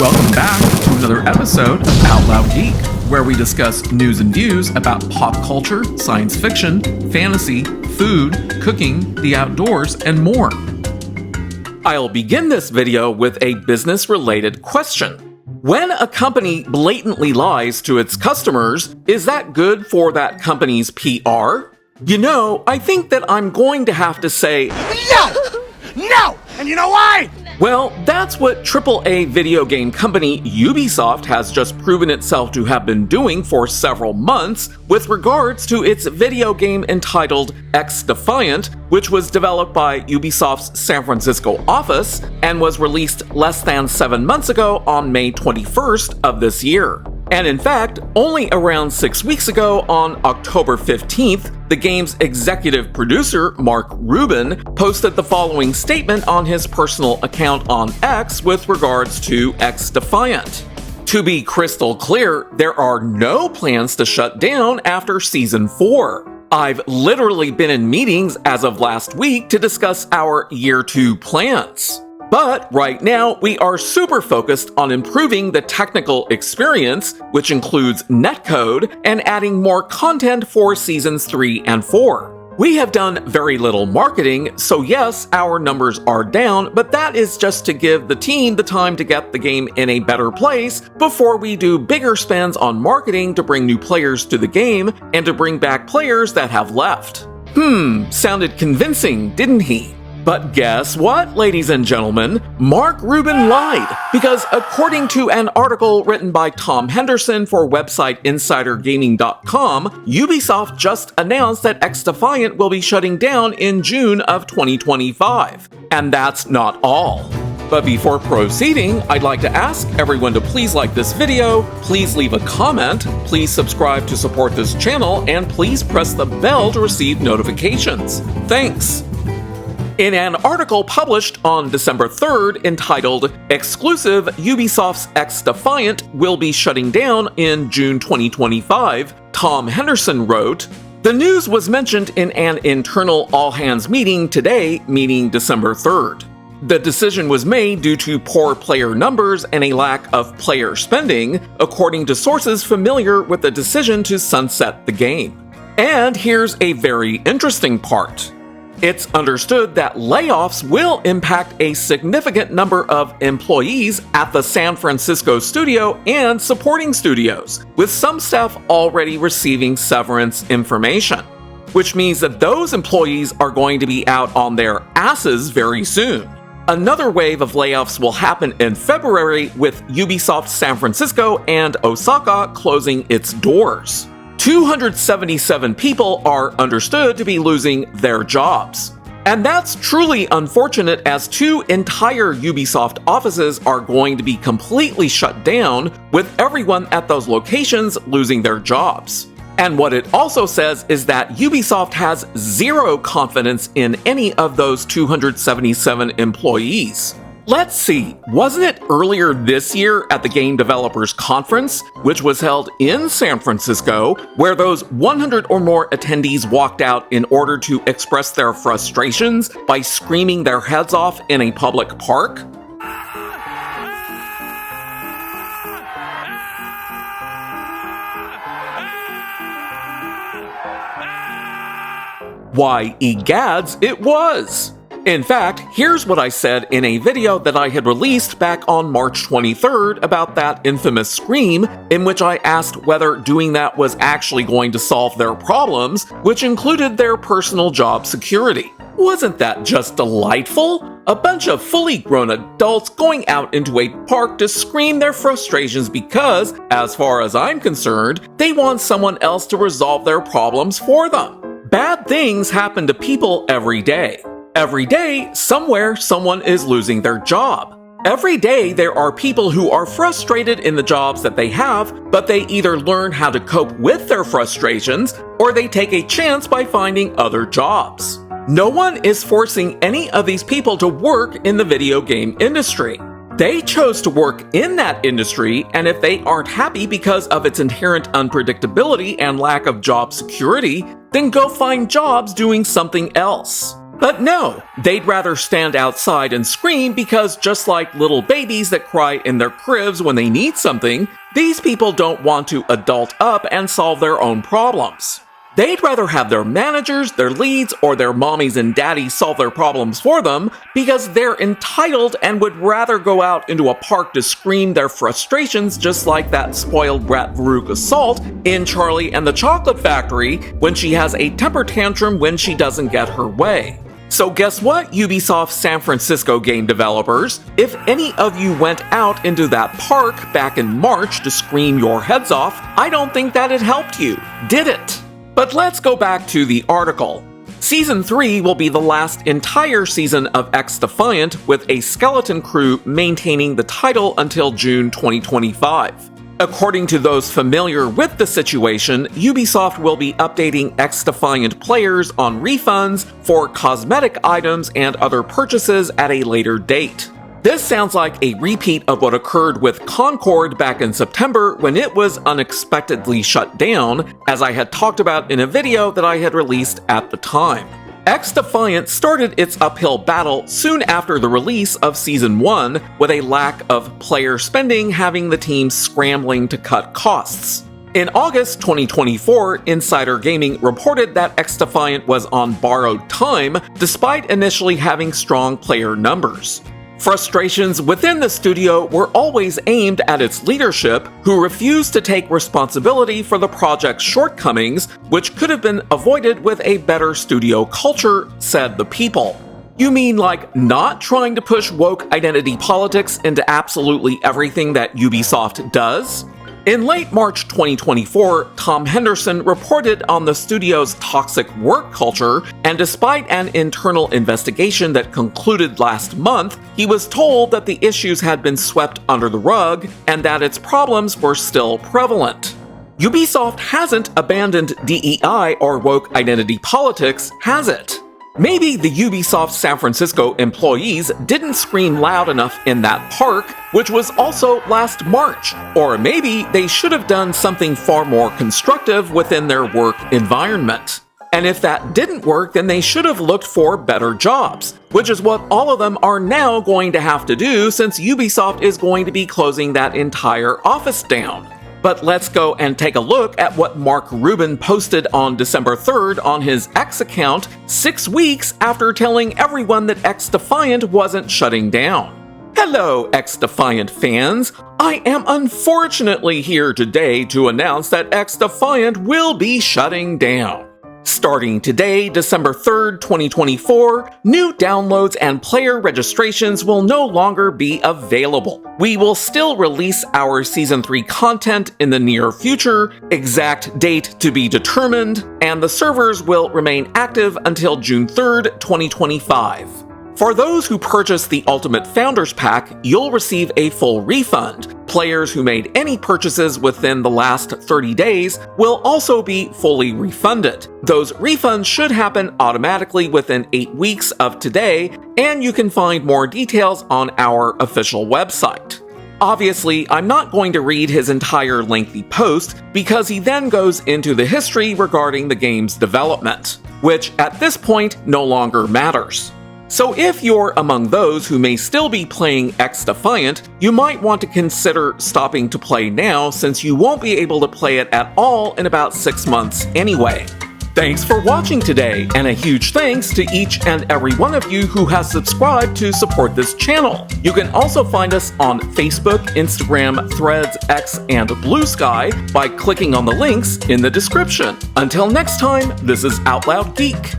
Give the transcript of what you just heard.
Welcome back to another episode of Out Loud Geek, where we discuss news and views about pop culture, science fiction, fantasy, food, cooking, the outdoors, and more. I'll begin this video with a business-related question. When a company blatantly lies to its customers, is that good for that company's PR? You know, I think that I'm going to have to say, No! And you know why? Well, that's what AAA video game company Ubisoft has just proven itself to have been doing for several months with regards to its video game entitled XDefiant, which was developed by Ubisoft's San Francisco office and was released less than 7 months ago on May 21st of this year. And in fact, only around 6 weeks ago, on October 15th, the game's executive producer, Mark Rubin, posted the following statement on his personal account on X with regards to XDefiant. To be crystal clear, there are no plans to shut down after Season 4. I've literally been in meetings as of last week to discuss our Year 2 plans. But right now, we are super focused on improving the technical experience, which includes netcode, and adding more content for Seasons 3 and 4. We have done very little marketing, so yes, our numbers are down, but that is just to give the team the time to get the game in a better place before we do bigger spends on marketing to bring new players to the game and to bring back players that have left. Sounded convincing, didn't he? But guess what, ladies and gentlemen? Mark Rubin lied, because according to an article written by Tom Henderson for website InsiderGaming.com, Ubisoft just announced that XDefiant will be shutting down in June of 2025. And that's not all. But before proceeding, I'd like to ask everyone to please like this video, please leave a comment, please subscribe to support this channel, and please press the bell to receive notifications. Thanks! In an article published on December 3rd entitled Exclusive Ubisoft's XDefiant will be shutting down in June 2025, Tom Henderson wrote, "The news was mentioned in an internal all-hands meeting today, meaning December 3rd. The decision was made due to poor player numbers and a lack of player spending, according to sources familiar with the decision to sunset the game." And here's a very interesting part. It's understood that layoffs will impact a significant number of employees at the San Francisco studio and supporting studios, with some staff already receiving severance information. Which means that those employees are going to be out on their asses very soon. Another wave of layoffs will happen in February, with Ubisoft San Francisco and Osaka closing its doors. 277 people are understood to be losing their jobs. And that's truly unfortunate, as 2 entire Ubisoft offices are going to be completely shut down, with everyone at those locations losing their jobs. And what it also says is that Ubisoft has zero confidence in any of those 277 employees. Let's see, wasn't it earlier this year at the Game Developers Conference, which was held in San Francisco, where those 100 or more attendees walked out in order to express their frustrations by screaming their heads off in a public park? Why, egads, it was! In fact, here's what I said in a video that I had released back on March 23rd about that infamous scream, in which I asked whether doing that was actually going to solve their problems, which included their personal job security. Wasn't that just delightful? A bunch of fully grown adults going out into a park to scream their frustrations because, as far as I'm concerned, they want someone else to resolve their problems for them. Bad things happen to people every day. Every day, somewhere, someone is losing their job. Every day, there are people who are frustrated in the jobs that they have, but they either learn how to cope with their frustrations, or they take a chance by finding other jobs. No one is forcing any of these people to work in the video game industry. They chose to work in that industry, and if they aren't happy because of its inherent unpredictability and lack of job security, then go find jobs doing something else. But no, they'd rather stand outside and scream because just like little babies that cry in their cribs when they need something, these people don't want to adult up and solve their own problems. They'd rather have their managers, their leads, or their mommies and daddies solve their problems for them because they're entitled and would rather go out into a park to scream their frustrations just like that spoiled brat Veruca Salt in Charlie and the Chocolate Factory when she has a temper tantrum when she doesn't get her way. So guess what, Ubisoft San Francisco game developers? If any of you went out into that park back in March to scream your heads off, I don't think that it helped you, did it? But let's go back to the article. Season 3 will be the last entire season of XDefiant, with a skeleton crew maintaining the title until June 2025. According to those familiar with the situation, Ubisoft will be updating XDefiant players on refunds for cosmetic items and other purchases at a later date. This sounds like a repeat of what occurred with Concord back in September when it was unexpectedly shut down, as I had talked about in a video that I had released at the time. XDefiant started its uphill battle soon after the release of Season 1, with a lack of player spending having the team scrambling to cut costs. In August 2024, Insider Gaming reported that XDefiant was on borrowed time, despite initially having strong player numbers. Frustrations within the studio were always aimed at its leadership, who refused to take responsibility for the project's shortcomings, which could have been avoided with a better studio culture, said the people. You mean like not trying to push woke identity politics into absolutely everything that Ubisoft does? In late March 2024, Tom Henderson reported on the studio's toxic work culture, and despite an internal investigation that concluded last month, he was told that the issues had been swept under the rug and that its problems were still prevalent. Ubisoft hasn't abandoned DEI or woke identity politics, has it? Maybe the Ubisoft San Francisco employees didn't scream loud enough in that park, which was also last March. Or maybe they should have done something far more constructive within their work environment. And if that didn't work, then they should have looked for better jobs, which is what all of them are now going to have to do since Ubisoft is going to be closing that entire office down. But let's go and take a look at what Mark Rubin posted on December 3rd on his X account 6 weeks after telling everyone that XDefiant wasn't shutting down. Hello, XDefiant fans! I am unfortunately here today to announce that XDefiant will be shutting down. Starting today, December 3rd, 2024, new downloads and player registrations will no longer be available. We will still release our Season 3 content in the near future, exact date to be determined, and the servers will remain active until June 3rd, 2025. For those who purchase the Ultimate Founders Pack, you'll receive a full refund. Players who made any purchases within the last 30 days will also be fully refunded. Those refunds should happen automatically within 8 weeks of today, and you can find more details on our official website. Obviously, I'm not going to read his entire lengthy post because he then goes into the history regarding the game's development, which at this point no longer matters. So if you're among those who may still be playing XDefiant, you might want to consider stopping to play now since you won't be able to play it at all in about 6 months anyway. Thanks for watching today, and a huge thanks to each and every one of you who has subscribed to support this channel. You can also find us on Facebook, Instagram, Threads, X, and Blue Sky by clicking on the links in the description. Until next time, this is Out Loud Geek.